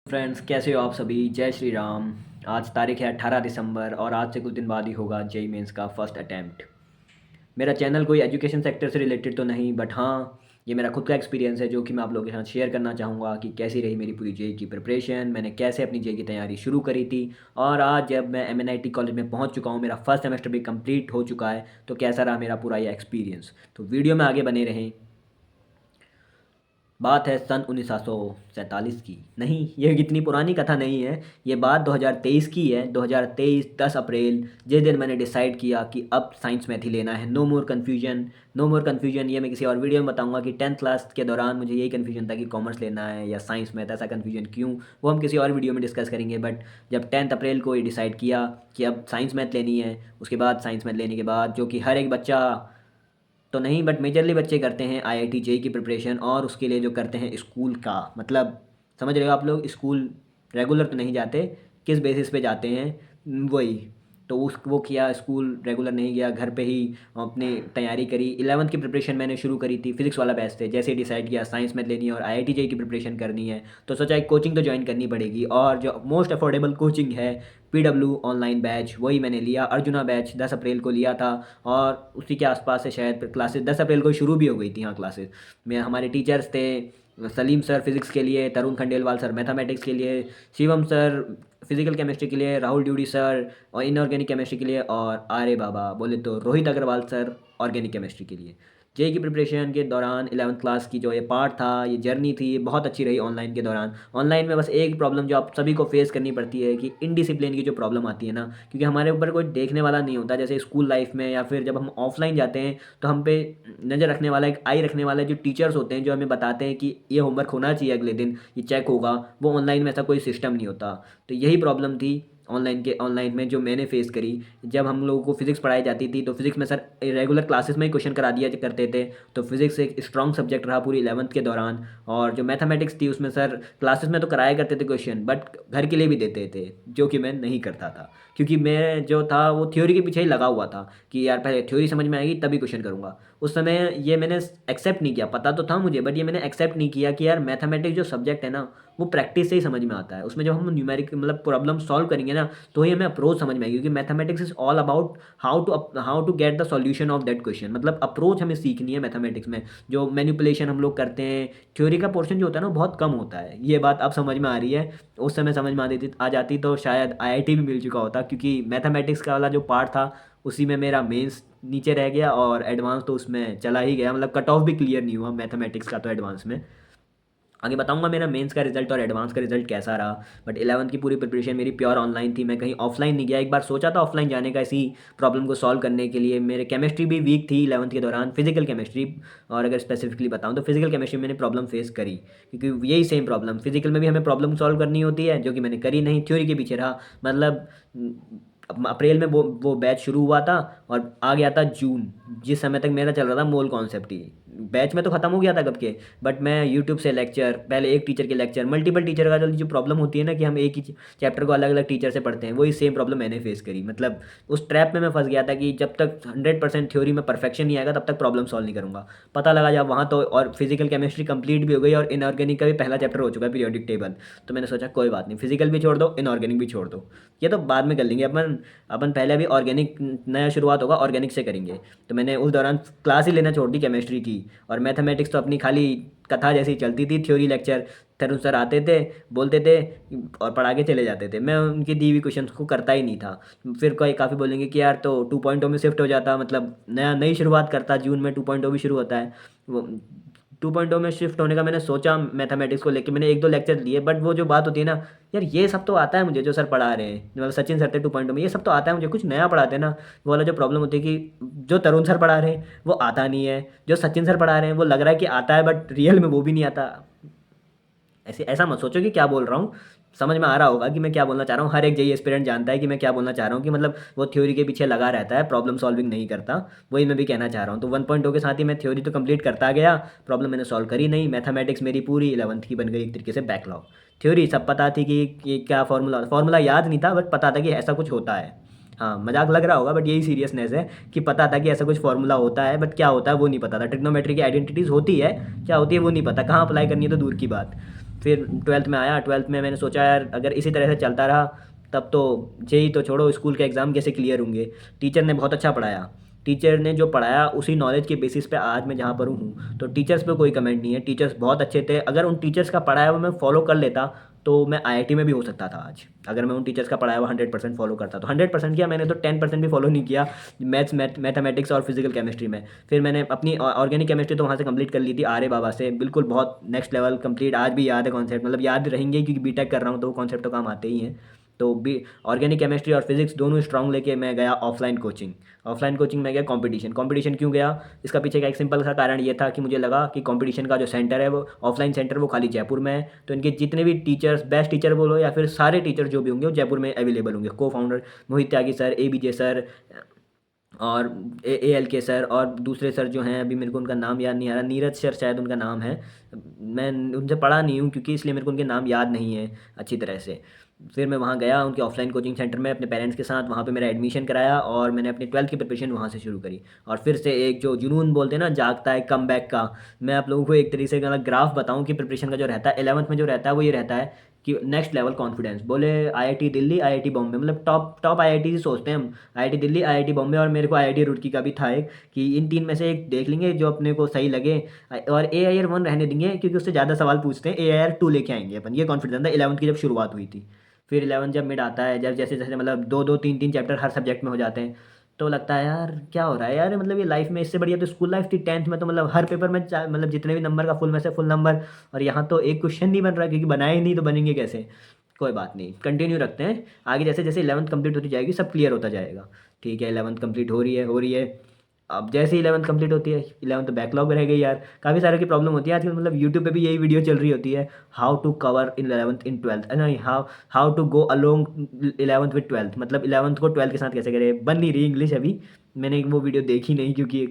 Friends, कैसे हो आप सभी? जय श्री राम। आज तारीख है 18 दिसंबर और आज से कुछ दिन बाद ही होगा जेई मेंस का फर्स्ट अटैम्प्ट। मेरा चैनल कोई एजुकेशन सेक्टर से रिलेटेड तो नहीं, बट हाँ, ये मेरा खुद का एक्सपीरियंस है जो कि मैं आप लोगों के साथ शेयर करना चाहूँगा कि कैसी रही मेरी पूरी जेई की प्रिपरेशन, मैंने कैसे अपनी जेई की तैयारी शुरू करी थी और आज जब मैं एमएनआईटी कॉलेज में पहुँच चुका हूँ, मेरा फर्स्ट सेमेस्टर भी कंप्लीट हो चुका है, तो कैसा रहा मेरा पूरा ये एक्सपीरियंस। तो वीडियो में आगे बने रहें। बात है सन 1947 की। नहीं, ये इतनी पुरानी कथा नहीं है। ये बात 2023 की है। 2023 10 अप्रैल, जिस दिन मैंने डिसाइड किया कि अब साइंस मैथ ही लेना है। No more confusion, no more confusion. ये मैं किसी और वीडियो में बताऊंगा कि 10th क्लास के दौरान मुझे यही कन्फ्यूजन था कि कॉमर्स लेना है या साइंस मैथ। ऐसा कन्फ्यूजन क्यों, वो हम किसी और वीडियो में डिस्कस करेंगे। बट जब 10th अप्रैल को ये डिसाइड किया कि अब साइंस मैथ लेनी है, उसके बाद साइंस मैथ लेने के बाद जो कि हर एक बच्चा तो नहीं बट मेजरली बच्चे करते हैं आईआईटी जेई की प्रिपरेशन, और उसके लिए जो करते हैं स्कूल का मतलब, समझ रहे हो आप लोग, स्कूल रेगुलर तो नहीं जाते, किस बेसिस पे जाते हैं वही। तो उस वो किया, स्कूल रेगुलर नहीं गया, घर पे ही अपनी तैयारी करी। 11th की प्रिपरेशन मैंने शुरू करी थी, फिजिक्स वाला बैच थे। जैसे ही डिसाइड किया साइंस मैथ लेनी है और आईआईटी जेई की प्रिपरेशन करनी है, तो सोचा एक कोचिंग तो ज्वाइन करनी पड़ेगी, और जो मोस्ट अफोर्डेबल कोचिंग है पीडब्ल्यू ऑनलाइन बैच, वही मैंने लिया। अर्जुना बैच 10 अप्रैल को लिया था, और उसी के आसपास से शायद क्लासेस 10 अप्रैल को शुरू भी हो गई थी। हाँ, क्लासेस में हमारे टीचर्स थे सलीम सर फिज़िक्स के लिए, तरुण खंडेलवाल सर मैथमेटिक्स के लिए, शिवम सर फिजिकल केमिस्ट्री के लिए, राहुल ड्यूडी सर और इनऑर्गेनिक केमिस्ट्री के लिए, और आर्य बाबा बोले तो Rohit Agrawal sir organic chemistry के लिए। जेई की प्रिपरेशन के दौरान 11th क्लास की जो ये पार्ट था, ये जर्नी थी, ये बहुत अच्छी रही। ऑनलाइन के दौरान, ऑनलाइन में बस एक प्रॉब्लम जो आप सभी को फेस करनी पड़ती है कि इनडिसिप्लिन की जो प्रॉब्लम आती है ना, क्योंकि हमारे ऊपर कोई देखने वाला नहीं होता। जैसे स्कूल लाइफ में या फिर जब हम ऑफलाइन जाते हैं, तो हम पे नज़र रखने वाला, एक आई रखने वाला जो टीचर्स होते हैं, जो हमें बताते हैं कि ये होमवर्क होना चाहिए, अगले दिन ये चेक होगा। वो ऑनलाइन में ऐसा कोई सिस्टम नहीं होता। तो यही प्रॉब्लम थी ऑनलाइन में जो मैंने फेस करी। जब हम लोगों को फिजिक्स पढ़ाई जाती थी, तो फिजिक्स में सर रेगुलर क्लासेस में ही क्वेश्चन करा दिया करते थे। तो फिजिक्स एक स्ट्रॉन्ग सब्जेक्ट रहा पूरी 11th के दौरान। और जो मैथमेटिक्स थी, उसमें सर क्लासेस में तो कराया करते थे क्वेश्चन, बट घर के लिए भी देते थे, जो कि मैं नहीं करता था, क्योंकि मैं जो था वो थ्योरी के पीछे ही लगा हुआ था कि यार पहले थ्योरी समझ में आएगी तभी क्वेश्चन करूँगा। उस समय ये मैंने एक्सेप्ट नहीं किया, पता तो था मुझे, बट ये मैंने एक्सेप्ट नहीं किया कि यार मैथमेटिक्स जो सब्जेक्ट है ना, वो प्रैक्टिस से ही समझ में आता है। उसमें जब हम न्यूमेरिक मतलब प्रॉब्लम सॉल्व करेंगे ना, तो ही हमें अप्रोच समझ में आएगी, क्योंकि mathematics is all about how to get the solution of that question. मतलब अप्रोच हमें सीखनी है मैथमेटिक्स में। जो मैनिपुलेशन हम लोग करते हैं, थ्योरी का पोर्शन जो होता है ना, बहुत कम होता है। ये बात अब समझ में आ रही है। उस समय समझ में आ जाती तो शायद आईआईटी भी मिल चुका होता, क्योंकि मैथमेटिक्स का वाला जो पार्ट था, उसी में मेरा मेंस नीचे रह गया और एडवांस तो उसमें चला ही गया। मतलब कट ऑफ भी क्लियर नहीं हुआ मैथमेटिक्स का, तो एडवांस में आगे बताऊंगा मेरा मेंस का रिजल्ट और एडवांस का रिजल्ट कैसा रहा। बट 11th की पूरी प्रिपरेशन मेरी प्योर ऑनलाइन थी, मैं कहीं ऑफलाइन नहीं गया। एक बार सोचा था ऑफलाइन जाने का इसी प्रॉब्लम को सॉल्व करने के लिए। मेरे केमिस्ट्री भी वीक थी 11th के दौरान, फिजिकल केमिस्ट्री। और अगर स्पेसिफिकली बताऊं तो फिजिकल केमिस्ट्री में मैंने प्रॉब्लम फेस करी, क्योंकि यही सेम प्रॉब्लम फिजिकल में भी हमें प्रॉब्लम सॉल्व करनी होती है, जो कि मैंने करी नहीं, थ्योरी के पीछे रहा। मतलब अप्रैल में वो बैच शुरू हुआ था और आ गया था जून, जिस समय तक मेरा चल रहा था मोल कॉन्सेप्ट ही। बैच में तो ख़त्म हो गया था कब के, बट मैं यूट्यूब से लेक्चर, पहले एक टीचर के लेक्चर, मल्टीपल टीचर का जो प्रॉब्लम होती है ना कि हम एक ही चैप्टर को अलग अलग टीचर से पढ़ते हैं, वही सेम प्रॉब्लम मैंने फेस करी। मतलब उस ट्रैप में मैं फंस गया था कि जब तक 100% थ्योरी में परफेक्शन नहीं आएगा, तब तक प्रॉब्लम सॉल्व नहीं करूँगा। पता लगा जब वहाँ तो, और फिजिकल केमिस्ट्री कंप्लीट भी हो गई और इनऑर्गेनिक का भी पहला चैप्टर हो चुका है, पीरियोडिक टेबल। तो मैंने सोचा कोई बात नहीं, फिजिकल भी छोड़ दो, इनऑर्गेनिक भी छोड़ दो, ये तो बाद में कर लेंगे अपन। अपन पहले अभी ऑर्गेनिक, नया शुरुआत होगा ऑर्गेनिक से करेंगे। तो मैंने उस दौरान क्लास ही लेना छोड़ दी केमिस्ट्री की, और मैथमेटिक्स तो अपनी खाली कथा जैसी चलती थी। थ्योरी लेक्चर तरुण सर आते थे, बोलते थे और पढ़ा के चले जाते थे। मैं उनकी दी हुई क्वेश्चन को करता ही नहीं था। फिर कोई काफ़ी बोलेंगे कि यार तो 2.0 में शिफ्ट हो जाता, मतलब नई शुरुआत करता। जून में 2.0 भी शुरू होता है। वो 2.0 में शिफ्ट होने का मैंने सोचा मैथमेटिक्स को लेके, मैंने एक दो लेक्चर लिए, बट वो जो बात होती है ना, यार ये सब तो आता है मुझे, जो सर पढ़ा रहे हैं, मतलब सचिन सर थे 2.0 में, ये सब तो आता है मुझे, कुछ नया पढ़ाते हैं ना। वो वाला जो प्रॉब्लम होती है कि जो तरुण सर पढ़ा रहे हैं वो आता नहीं है, जो सचिन सर पढ़ा रहे हैं वो लग रहा है कि आता है, बट रियल में वो भी नहीं आता। ऐसे ऐसा मत सोचो कि क्या बोल रहा हूँ, समझ में आ रहा होगा कि मैं क्या बोलना चाह रहा हूँ। हर एक जेई एस्पिरेंट जानता है कि मैं क्या बोलना चाह रहा हूँ, कि मतलब वो थ्योरी के पीछे लगा रहता है, प्रॉब्लम सॉल्विंग नहीं करता। वही मैं भी कहना चाह रहा हूँ। तो 1.0 के साथ ही मैं थ्योरी तो कंप्लीट करता गया, प्रॉब्लम मैंने सॉल्व करी नहीं। मैथमेटिक्स मेरी पूरी 11th की बन गई एक तरीके से बैकलॉग। थ्योरी सब पता थी कि क्या फार्मूला फार्मूला याद नहीं था, बट पता था कि ऐसा कुछ होता है। हाँ, मजाक लग रहा होगा, बट यही सीरियसनेस है कि पता था कि ऐसा कुछ फार्मूला होता है, बट क्या होता है वो नहीं पता था। ट्रिग्नोमेट्री की आइडेंटिटीज़ होती है, क्या होती है वो नहीं पता, कहाँ अप्लाई करनी है तो दूर की बात। फिर ट्वेल्थ में आया, ट्वेल्थ में मैंने सोचा यार अगर इसी तरह से चलता रहा तब तो जेई तो छोड़ो, स्कूल के एग्ज़ाम कैसे क्लियर होंगे। टीचर ने बहुत अच्छा पढ़ाया, टीचर ने जो पढ़ाया उसी नॉलेज के बेसिस पे आज मैं जहाँ पर हूँ, तो टीचर्स पे कोई कमेंट नहीं है, टीचर्स बहुत अच्छे थे। अगर उन टीचर्स का पढ़ाया हुआ मैं फॉलो कर लेता तो मैं आईआईटी में भी हो सकता था आज, अगर मैं उन टीचर्स का पढ़ाया हुआ 100% फॉलो करता। तो 100% किया मैंने, तो 10% भी फॉलो नहीं किया मैथमेटिक्स और फिजिकल केमिस्ट्री में। फिर मैंने अपनी ऑर्गेनिक केमिस्ट्री तो वहाँ से कंप्लीट कर ली थी आर्य बाबा से, बिल्कुल बहुत नेक्स्ट लेवल कंप्लीट, आज भी याद है कॉन्सेप्ट, मतलब याद रहेंगे क्योंकि बीटेक कर रहा हूँ तो वो कॉन्सेप्ट तो काम आते ही हैं। तो बी ऑर्गेनिक केमिस्ट्री और फिजिक्स दोनों स्ट्रांग लेके मैं गया ऑफलाइन कोचिंग। ऑफलाइन कोचिंग में गया कंपटीशन। कंपटीशन क्यों गया, इसका पीछे का एक सिंपल सा कारण ये था कि मुझे लगा कि कंपटीशन का जो सेंटर है वो ऑफलाइन सेंटर वो खाली जयपुर में है, तो इनके जितने भी टीचर्स, बेस्ट टीचर बोलो या फिर सारे टीचर जो भी होंगे वो जयपुर में अवेलेबल होंगे। को founder Mohit Tyagi sir, A B J sir और ए एल के सर, और दूसरे सर जो हैं अभी मेरे को उनका नाम याद नहीं आ रहा, नीरज सर शायद उनका नाम है, मैं उनसे पढ़ा नहीं हूँ क्योंकि इसलिए मेरे को उनके नाम याद नहीं है अच्छी तरह से। फिर मैं वहाँ गया उनके ऑफलाइन कोचिंग सेंटर में अपने पेरेंट्स के साथ, वहाँ पे मेरा एडमिशन कराया और मैंने अपनी ट्वेल्थ की प्रिपरेशन वहाँ से शुरू करी। और फिर से एक जो जुनून बोलते हैं ना जागता है कम बैक का, मैं आप लोगों को एक तरीके का ग्राफ बताऊँ कि प्रिपरेशन का जो रहता है 11th में जो रहता है वो ये रहता है कि नेक्स्ट लेवल कॉन्फिडेंस बोले आईआईटी दिल्ली, आईआईटी बॉम्बे, मतलब टॉप टॉप आईआईटी ही सोचते हैं हम, आईआईटी दिल्ली, आईआईटी बॉम्बे, और मेरे को आईआईटी रुड़की का भी था एक, कि इन तीन में से एक देख लेंगे जो अपने को सही लगे। और AIR 1 रहने देंगे क्योंकि उससे ज़्यादा सवाल पूछते हैं, AIR 2 लेके आएंगे अपन, ये कॉन्फिडेंस था 11th की जब शुरुआत हुई थी। फिर 11 जब मिड आता है, जब जैसे जैसे मतलब दो दो तीन तीन चैप्टर हर सब्जेक्ट में हो जाते हैं, तो लगता है यार क्या हो रहा है यार, मतलब ये लाइफ में इससे बढ़िया तो स्कूल लाइफ थी। 10th में तो मतलब हर पेपर में मतलब जितने भी नंबर का फुल में से फुल नंबर, और यहाँ तो एक क्वेश्चन नहीं बन रहा क्योंकि बनाए ही नहीं तो बनेंगे कैसे। कोई बात नहीं, कंटिन्यू रखते हैं आगे, जैसे जैसे 11th कंप्लीट होती जाएगी सब क्लियर होता जाएगा। ठीक है, 11th कंप्लीट हो रही है, हो रही है। अब जैसे ही 11th कंप्लीट होती है, 11th तो बैकलॉग रह गई यार, काफ़ी सारे की प्रॉब्लम होती है आजकल, मतलब यूट्यूब पे भी यही वीडियो चल रही होती है, how to cover in 11th in 12th, नहीं how how to go along 11th with 12th, मतलब 11th को 12th के साथ कैसे करें, बन नहीं रही इंग्लिश अभी, मैंने वो वीडियो देखी नहीं क्योंकि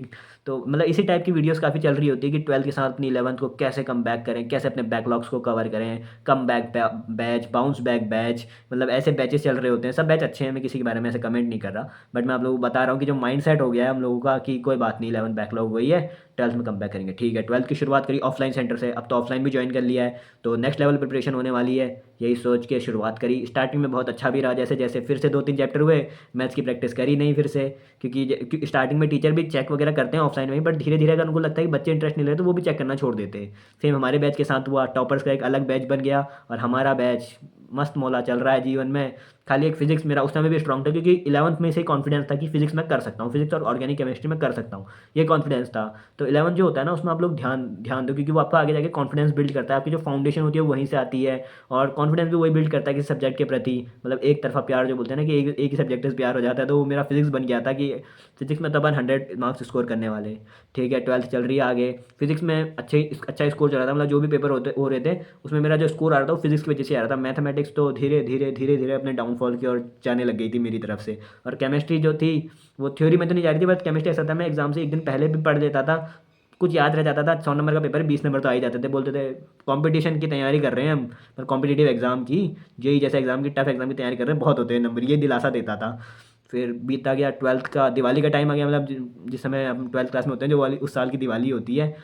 तो मतलब इसी टाइप की वीडियोस काफ़ी चल रही होती है कि 12th के साथ अपनी 11th को कैसे कम बैक करें, कैसे अपने बैकलॉग्स को कवर करें, come back batch, bounce back batch, मतलब ऐसे बैचेस चल रहे होते हैं। सब बैच अच्छे हैं, मैं किसी के बारे में ऐसे कमेंट नहीं कर रहा, बट मैं आप लोगों को बता रहा हूँ कि जो माइंड सेट हो गया है हम लोगों का कि कोई बात नहीं 11th बैकलॉग हुई है, 12th में कम बैक करेंगे। ठीक है, 12th की शुरुआत करी ऑफलाइन सेंटर से, अब तो ऑफलाइन भी ज्वाइन कर लिया है, तो नेक्स्ट लेवल प्रिपरेशन होने वाली है, यही सोच के शुरुआत करी। स्टार्टिंग में बहुत अच्छा भी रहा, जैसे जैसे फिर से 2-3 चैप्टर हुए, मैथ्स की प्रैक्टिस करी नहीं फिर से, क्योंकि स्टार्टिंग में टीचर भी चेक वगैरह करते हैं ऑफलाइन में ही, बट धीरे धीरे अगर उनको लगता है कि बच्चे इंटरेस्ट नहीं ले रहे तो वो भी चेक करना छोड़ देते हैं। सेम हमारे बैच के साथ हुआ, टॉपर्स का एक अलग बैच बन गया और हमारा बैच मस्त मौला चल रहा है जीवन में। खाली एक फिजिक्स मेरा उस समय भी स्ट्रॉन्ग था क्योंकि 11th में से कॉन्फिडेंस था कि फिजिक्स में कर सकता हूँ, फिजिक्स और ऑर्गेनिक केमिस्ट्री में कर सकता हूँ, ये कॉन्फिडेंस था। तो 11th जो होता है ना उसमें आप लोग ध्यान ध्यान दो क्योंकि वो आपका आगे जाके कॉन्फिडेंस बिल्ड करता है, आपकी जो फाउंडेशन होती है वो वहीं से आती है, और कॉन्फिडेंस भी वही बिल्ड करता है कि सब्जेक्ट के प्रति, मतलब एक तरफा प्यार जो बोलते हैं ना कि एक ही सब्जेक्ट से प्यार हो जाता है, तो वो मेरा फिजिक्स बन गया था कि फिजिक्स में तब 100 मार्क्स स्कोर करने वाले। ठीक है, 12th चल रही है आगे, फिजिक्स में अच्छा स्कोर चल रहा था, मतलब जो भी पेपर होते हो रहे थे उसमें मेरा जो स्कोर आ रहा था वो फिजिक्स की वजह से आ रहा था। मैथमेटिक्स तो धीरे धीरे धीरे धीरे अपने डाउनफॉल की ओर जाने लग गई थी मेरी तरफ से। और केमिस्ट्री जो थी वो थ्योरी में तो नहीं जा रही थी, बट केमिस्ट्री ऐसा था मैं एग्जाम से एक दिन पहले भी पढ़ लेता था, कुछ याद रह जाता था। 100 नंबर का पेपर है, 20 नंबर तो आ ही जाते थे, बोलते थे कंपटीशन की तैयारी कर रहे हैं हम, पर कॉम्पिटिटिव एग्जाम की, जेई जैसे एग्जाम की, टफ एग्जाम की तैयारी कर रहे हैं, बहुत होते हैं नंबर, ये दिलासा देता था। फिर बीता गया 12th का, दिवाली का टाइम आ गया, मतलब जिस समय हम 12th क्लास में होते हैं, जो वाली उस साल की दिवाली होती है,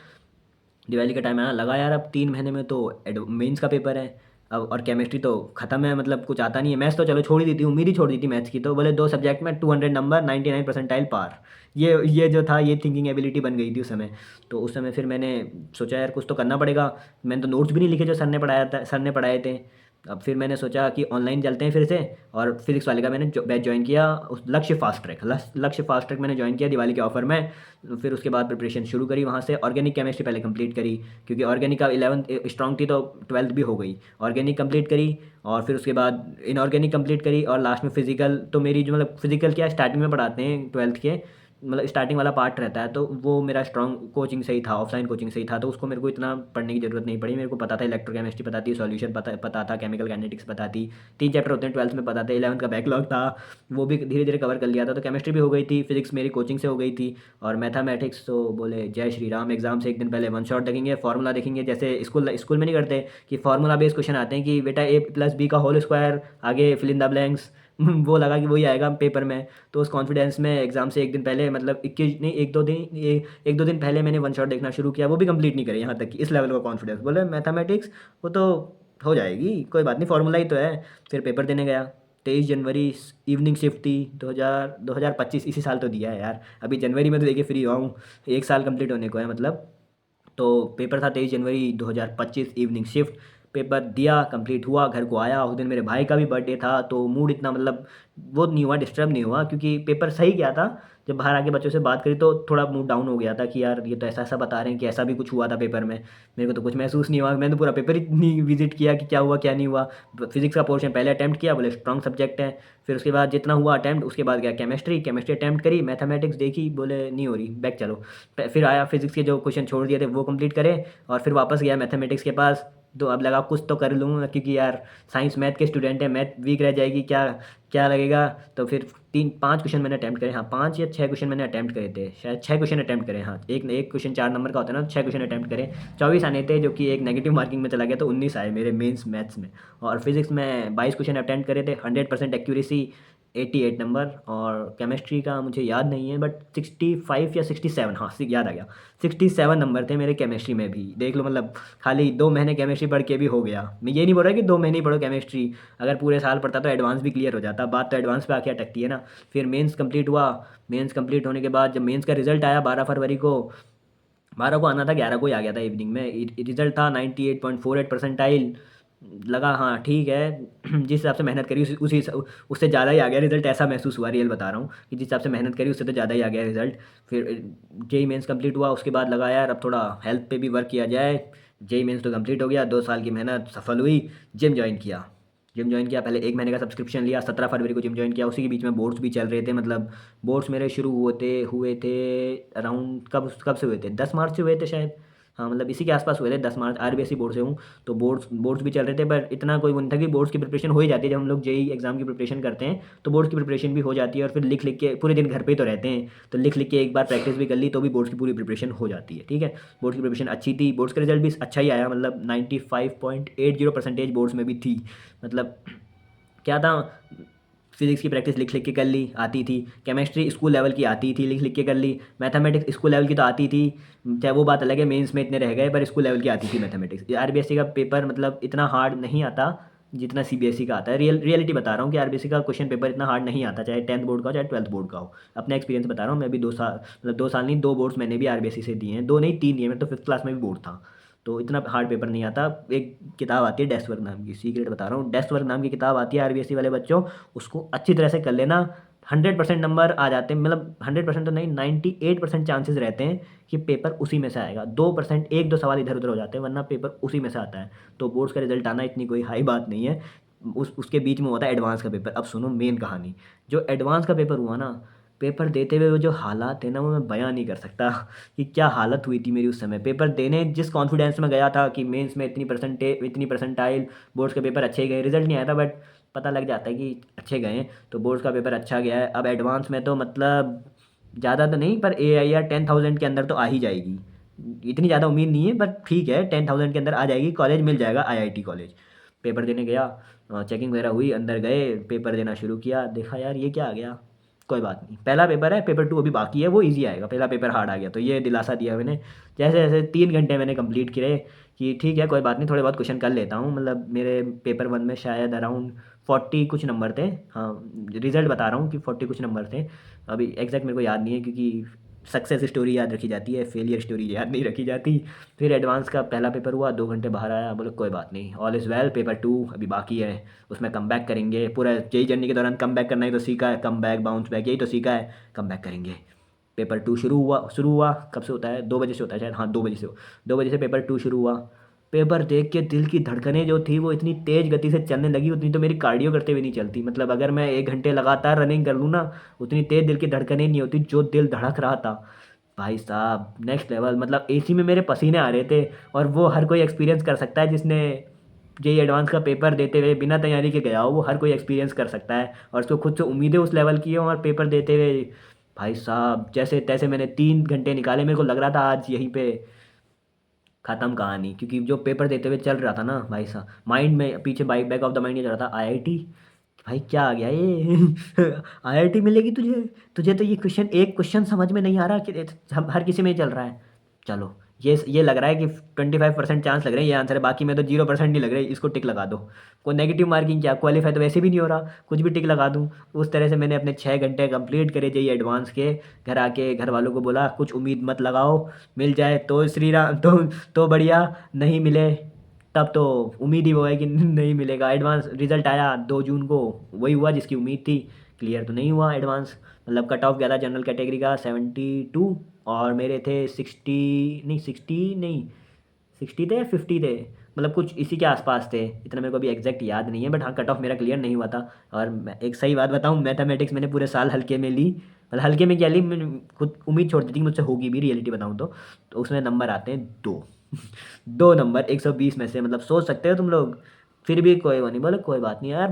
दिवाली का टाइम आना लगा यार, अब 3 महीने में तो मेंस का पेपर है। अब और केमिस्ट्री तो खत्म है, मतलब कुछ आता नहीं है। मैथ्स तो चलो छोड़ ही दी थी, उम्मीद ही छोड़ दी थी मैथ्स की, तो बोले 2 सब्जेक्ट में 200 नंबर, 99 परसेंटाइल पार, ये जो था ये थिंकिंग एबिलिटी बन गई थी उस समय। तो उस समय फिर मैंने सोचा यार कुछ तो करना पड़ेगा, मैंने तो नोट्स भी नहीं लिखे जो सर ने पढ़ाए थे। अब फिर मैंने सोचा कि ऑनलाइन चलते हैं फिर से, और फिजिक्स वाले का मैंने बैच ज्वाइन किया, उस लक्ष्य फास्ट ट्रैक मैंने ज्वाइन किया दिवाली के ऑफर में। फिर उसके बाद प्रिपरेशन शुरू करी वहाँ से, ऑर्गेनिक केमिस्ट्री पहले कंप्लीट करी क्योंकि ऑर्गेनिक का 11th स्ट्रॉन्ग थी तो 12th भी हो गई, ऑर्गेनिक कंप्लीट करी। और फिर उसके बाद इनऑर्गेनिक कंप्लीट करी, और लास्ट में फिजिकल, तो मेरी जो मतलब फिजिकल क्या स्टार्टिंग में पढ़ाते हैं 12th के, मतलब स्टार्टिंग वाला पार्ट रहता है, तो वो मेरा स्ट्रॉन्ग कोचिंग से ही था, ऑफलाइन कोचिंग से ही था, तो उसको मेरे को इतना पढ़ने की ज़रूरत नहीं पड़ी। मेरे को पता था इलेक्ट्रोकेमिस्ट्री पता थी, सॉल्यूशन पता था, केमिकल काइनेटिक्स पता थी, 3 चैप्टर होते हैं 12th में पता थे, 11th का बैकलॉग था वो भी धीरे धीरे कवर कर लिया था। तो केमिस्ट्री भी हो गई थी, फिजिक्स मेरी कोचिंग से हो गई थी, और मैथमेटिक्स तो बोले जय श्री राम, एग्जाम से एक दिन पहले वन शॉट देखेंगे, फॉर्मूला देखेंगे, जैसे स्कूल में नहीं करते कि फॉर्मूला बेस्ड क्वेश्चन आते हैं कि बेटा A+B का होल स्क्वायर, आगे फिल इन द ब्लैंक्स, वो लगा कि वही आएगा पेपर में। तो उस कॉन्फिडेंस में एग्ज़ाम से एक दिन पहले, मतलब 21 नहीं, एक दो दिन पहले मैंने वन शॉट देखना शुरू किया, वो भी कंप्लीट नहीं करे, यहाँ तक कि इस लेवल का कॉन्फिडेंस। बोले मैथमेटिक्स वो तो हो जाएगी, कोई बात नहीं, फार्मूला ही तो है। फिर पेपर देने गया। 23 जनवरी, इवनिंग शिफ्ट थी। 2025 इसी साल तो दिया है यार, अभी जनवरी में तो देखिए फ्री हुआ हूँ। एक साल कंप्लीट होने को है मतलब। तो पेपर था 23 जनवरी 2025, इवनिंग शिफ्ट। पेपर दिया, कंप्लीट हुआ, घर को आया। उस दिन मेरे भाई का भी बर्थडे था, तो मूड इतना मतलब वो नहीं हुआ, डिस्टर्ब नहीं हुआ, क्योंकि पेपर सही गया था। जब बाहर आके बच्चों से बात करी तो थोड़ा मूड डाउन हो गया था कि यार ये तो ऐसा ऐसा बता रहे हैं कि ऐसा भी कुछ हुआ था पेपर में। मेरे को तो कुछ महसूस नहीं हुआ, मैंने तो पूरा पेपर ही नहीं विजिट किया कि क्या हुआ क्या नहीं हुआ। फिजिक्स का पोर्शन पहले अटैम्प्ट किया, बोले स्ट्रॉन्ग सब्जेक्ट है। फिर उसके बाद जितना हुआ अटैम्प्ट, उसके बाद गया केमिस्ट्री, केमिस्ट्री अटैम्प्ट करी, मैथमेटिक्स देखी, बोले नहीं हो रही, बैक चलो। फिर आया फिजिक्स के जो क्वेश्चन छोड़ दिए थे वो कंप्लीट करे, और फिर वापस गया मैथमेटिक्स के पास। तो अब लगा कुछ तो कर लूँगा, क्योंकि यार साइंस मैथ के स्टूडेंट हैं, मैथ वीक रह जाएगी क्या, क्या लगेगा। तो फिर 3-5 क्वेश्चन मैंने अटैम्प्ट करे, हाँ 5 या 6 क्वेश्चन मैंने अटैम्प्ट करे थे, शायद 6 क्वेश्चन अटैम्प्ट करे, हाँ एक एक क्वेश्चन 4 नंबर का होता है ना, 6 क्वेश्चन अटैम्प्ट करे। 24 आने थे, जो कि एक नेगेटिव मार्किंग में चला गया, तो 19 आए मेरे मेंस मैथ्स में। और फिजिक्स में 22 क्वेश्चन अटैम्प्ट करे थे, 100% एक्यूरेसी, 88 नंबर। और केमिस्ट्री का मुझे याद नहीं है, बट 65 या 67, हाँ याद आ गया, 67 नंबर थे मेरे केमिस्ट्री में भी, देख लो मतलब। खाली 2 महीने केमिस्ट्री पढ़ के भी हो गया। मैं ये नहीं बोल रहा कि 2 महीने ही पढ़ो केमिस्ट्री, अगर पूरे साल पढ़ता तो एडवांस भी क्लियर हो जाता, बात तो एडवांस पे आके अटकती है ना। फिर मेंस कंप्लीट हुआ। मेंस कंप्लीट होने के बाद जब मेंस का रिजल्ट आया 12 फरवरी को, 12 को आना था, 11 को ही आ गया था इवनिंग में। रिजल्ट था 98.48 परसेंटाइल। लगा हाँ ठीक है, जिस हिसाब से मेहनत करी उससे ज़्यादा ही आ गया रिजल्ट, ऐसा महसूस हुआ, रियल बता रहा हूँ कि जिस हिसाब से मेहनत करी उससे तो ज़्यादा ही आ गया रिजल्ट। फिर जेई मेंस कंप्लीट हुआ, उसके बाद लगा यार अब थोड़ा हेल्थ पे भी वर्क किया जाए। जेई मेंस तो कंप्लीट हो गया, 2 साल की मेहनत सफल हुई। जिम ज्वाइन किया। जिम ज्वाइन किया, पहले 1 महीने का सब्सक्रिप्शन लिया, 17 फरवरी को जिम ज्वाइन किया। उसी के बीच में बोर्ड्स भी चल रहे थे, मतलब बोर्ड्स मेरे शुरू हुए थे अराउंड, कब से हुए थे, 10 मार्च से हुए थे शायद। हाँ मतलब इसी के आसपास हुए थे, 10 मार्च, आरबीएसई बोर्ड से हूँ। तो बोर्ड्स भी चल रहे थे, पर इतना कोई वो नहीं था कि बोर्ड्स की प्रिपरेशन हो ही जाती है। जब हम लोग जेई एग्जाम की प्रिपरेशन करते हैं तो बोर्ड्स की प्रिपरेशन भी हो जाती है, और फिर लिख लिख के पूरे दिन घर पे ही तो रहते हैं, तो लिख लिख के एक बार प्रैक्टिस भी कर ली तो भी बोर्ड्स की पूरी प्रिपरेशन हो जाती है, ठीक है। बोर्ड्स की प्रिपरेशन अच्छी थी, बोर्ड्स का रिजल्ट भी अच्छा ही आया, मतलब 95.80% बोर्ड्स में भी थी। मतलब क्या था, फिजिक्स की प्रैक्टिस लिख लिख के कर ली, आती थी। केमिस्ट्री स्कूल लेवल की आती थी, लिख लिख के कर ली। मैथमेटिक्स स्कूल लेवल की तो आती थी, चाहे वो बात अलग है, मेंस में इतने रह गए, पर स्कूल लेवल की आती थी मैथमेटिक्स। आरबीएससी का पेपर मतलब इतना हार्ड नहीं आता जितना सीबीएसई का आता है। रियलिटी बता रहा हूँ कि आरबीएससी का क्वेश्चन पेपर इतना हार्ड नहीं आता, चाहे 10th बोर्ड का हो चाहे 12th बोर्ड का हो। अपना एक्सपीरियंस बता रहा हूँ, मैं भी 2 साल, मतलब 2 साल नहीं, 2 बोर्ड्स मैंने भी आरबीएससी से दिए हैं, 2 नहीं 3 दिए, मैं तो 5th क्लास में भी बोर्ड था। तो इतना हार्ड पेपर नहीं आता। एक किताब आती है डेस्क वर्क नाम की, सीक्रेट बता रहा हूँ, डेस्क वर्क नाम की किताब आती है आरबीएससी वाले बच्चों, उसको अच्छी तरह से कर लेना। 100% नंबर आ जाते हैं, मतलब 100% तो नहीं, 98% चांसेस रहते हैं कि पेपर उसी में से आएगा। 2%, 1-2 सवाल इधर उधर हो जाते हैं, वरना पेपर उसी में से आता है। तो बोर्ड्स का रिजल्ट आना इतनी कोई हाई बात नहीं है। उसके बीच में होता है एडवांस का पेपर। अब सुनो मेन कहानी। जो एडवांस का पेपर हुआ ना, पेपर देते हुए वो जो हालात है ना, वो मैं बयां नहीं कर सकता कि क्या हालत हुई थी मेरी उस समय। पेपर देने जिस कॉन्फिडेंस में गया था कि मेंस में इतनी परसेंटाइल, बोर्ड्स के पेपर अच्छे गए, रिजल्ट नहीं आया था बट पता लग जाता है कि अच्छे गए हैं। तो बोर्ड्स का पेपर अच्छा गया है। अब एडवांस में तो मतलब ज़्यादा तो नहीं, पर ए आई आर 10,000 के अंदर तो आ ही जाएगी। इतनी ज़्यादा उम्मीद नहीं है, बट ठीक है, 10,000 के अंदर आ जाएगी, कॉलेज मिल जाएगा, आईआईटी कॉलेज। पेपर देने गया, चेकिंग वगैरह हुई, अंदर गए, पेपर देना शुरू किया, देखा यार ये क्या आ गया, कोई बात नहीं, पहला पेपर है, पेपर 2 अभी बाकी है, वो इजी आएगा, पहला पेपर हार्ड आ गया, तो ये दिलासा दिया मैंने। जैसे जैसे 3 घंटे मैंने कंप्लीट किए कि ठीक है कोई बात नहीं, थोड़े बहुत क्वेश्चन कर लेता हूँ। मतलब मेरे पेपर 1 में शायद अराउंड 40 कुछ नंबर थे, हाँ रिजल्ट बता रहा हूँ कि 40 कुछ नंबर थे। अभी एग्जैक्ट मेरे को याद नहीं है, क्योंकि सक्सेस स्टोरी याद रखी जाती है, फेलियर स्टोरी याद नहीं रखी जाती। फिर एडवांस का पहला पेपर हुआ, 2 घंटे बाहर आया, बोले कोई बात नहीं, ऑल इज़ वेल, पेपर 2 अभी बाकी है, उसमें कम बैक करेंगे। पूरा यही जर्नी के दौरान कम बैक करना ही तो सीखा है, कम बैक बाउंस बैक यही तो सीखा है, कम बैक करेंगे। पेपर 2 शुरू हुआ कब से होता है, 2 बजे से होता है शायद, हाँ 2 बजे से, 2 बजे से पेपर 2 शुरू हुआ। पेपर देख के दिल की धड़कनें जो थी वो इतनी तेज़ गति से चलने लगी, उतनी तो मेरी कार्डियो करते हुए नहीं चलती। मतलब अगर मैं 1 घंटे लगातार रनिंग कर लूँ ना, उतनी तेज़ दिल की धड़कनें नहीं होती, जो दिल धड़क रहा था भाई साहब, नेक्स्ट लेवल। मतलब एसी में मेरे पसीने आ रहे थे। और वो हर कोई एक्सपीरियंस कर सकता है, जिसने जेई एडवांस का पेपर देते हुए बिना तैयारी के गया हो, वो हर कोई एक्सपीरियंस कर सकता है, और उसको खुद से उम्मीदें उस लेवल की हो, और पेपर देते हुए भाई साहब जैसे तैसे मैंने 3 घंटे निकाले। मेरे को लग रहा था आज यहीं पे ख़त्म कहानी, क्योंकि जो पेपर देते हुए चल रहा था ना भाई साहब, माइंड में पीछे बैक ऑफ द माइंड ये चल रहा था, आईआईटी भाई क्या आ गया ये? आईआईटी मिलेगी तुझे? तुझे तो ये क्वेश्चन, एक क्वेश्चन समझ में नहीं आ रहा कि हम हर किसी में ही चल रहा है। चलो, ये लग रहा है कि 25% चांस लग रहे हैं ये आंसर है, बाकी में तो 0% नहीं लग रहे, इसको टिक लगा दो। कोई नेगेटिव मार्किंग क्या, क्वालिफाई तो वैसे भी नहीं हो रहा, कुछ भी टिक लगा दूँ। उस तरह से मैंने अपने 6 घंटे कंप्लीट करे चाहिए एडवांस के। घर आके घर वालों को बोला कुछ उम्मीद मत लगाओ, मिल जाए तो श्री राम, तो बढ़िया, नहीं मिले तब तो उम्मीद ही वो है कि नहीं मिलेगा। एडवांस रिजल्ट आया 2 जून को, वही हुआ जिसकी उम्मीद थी। क्लियर तो नहीं हुआ एडवांस, मतलब कट ऑफ गया था जनरल कैटेगरी का 72, और मेरे थे 60 थे, 50 थे, मतलब कुछ इसी के आसपास थे। इतना मेरे को अभी एग्जैक्ट याद नहीं है, बट हाँ कट ऑफ मेरा क्लियर नहीं हुआ था। और मैं एक सही बात बताऊँ, मैथमेटिक्स मैंने पूरे साल हल्के में ली, मतलब हल्के में क्या ली, मैंने खुद उम्मीद छोड़ दी थी कि मुझसे होगी भी, रियलिटी बताऊँ तो उसमें नंबर आते हैं 2। 2 नंबर 120 में से, मतलब सोच सकते हो तुम लोग। फिर भी कोई वो नहीं, बोले कोई बात नहीं यार,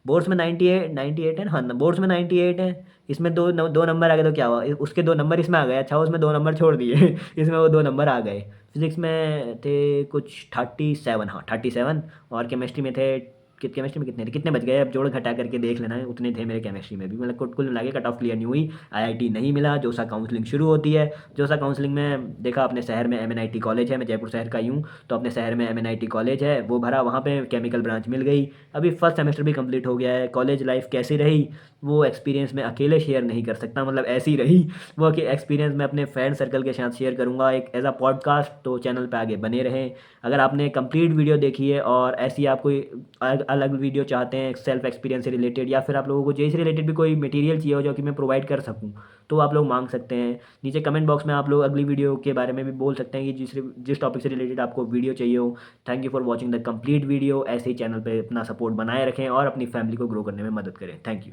बोर्ड्स में 98 है ना, हाँ बोर्ड्स में 98 है, इसमें दो नंबर आ गए तो क्या हुआ, उसके 2 नंबर इसमें आ गए, अच्छा उसमें 2 नंबर छोड़ दिए इसमें वो 2 नंबर आ गए। फिजिक्स में थे कुछ 37, हाँ 37, और केमिस्ट्री में थे, केमिस्ट्री में कितने थे, कितने बच गए अब जोड़ घटा करके देख लेना है, उतने थे मेरे केमिस्ट्री में भी, मतलब कुल कुल मिला के कट ऑफ क्लियर नहीं हुई। आईआईटी नहीं मिला, जोसा काउंसलिंग शुरू होती है। जोसा काउंसलिंग में देखा अपने शहर में एमएनआईटी कॉलेज है, मैं जयपुर शहर का ही हूँ, तो अपने शहर में एमएनआईटी कॉलेज है, वो भरा, वहाँ पे केमिकल ब्रांच मिल गई। अभी फर्स्ट सेमेस्टर भी कंप्लीट हो गया है। कॉलेज लाइफ कैसी रही वो एक्सपीरियंस मैं अकेले शेयर नहीं कर सकता, मतलब ऐसी रही वो कि एक्सपीरियंस मैं अपने फ्रेंड सर्कल के साथ शेयर करूँगा एक एज अ पॉडकास्ट, तो चैनल पे आगे बने रहें। अगर आपने कंप्लीट वीडियो देखी है और ऐसी आप कोई अलग अलग वीडियो चाहते हैं सेल्फ एक्सपीरियंस से रिलेटेड, या फिर आप लोगों को जेई से रिलेटेड भी कोई मटेरियल चाहिए हो जो कि मैं प्रोवाइड कर सकूं, तो आप लोग मांग सकते हैं। नीचे कमेंट बॉक्स में आप लोग अगली वीडियो के बारे में भी बोल सकते हैं कि जिस टॉपिक से रिलेटेड आपको वीडियो चाहिए हो। Thank you for watching the complete video. ऐसे ही चैनल पे अपना सपोर्ट बनाए रखें और अपनी फैमिली को ग्रो करने में मदद करें। Thank you.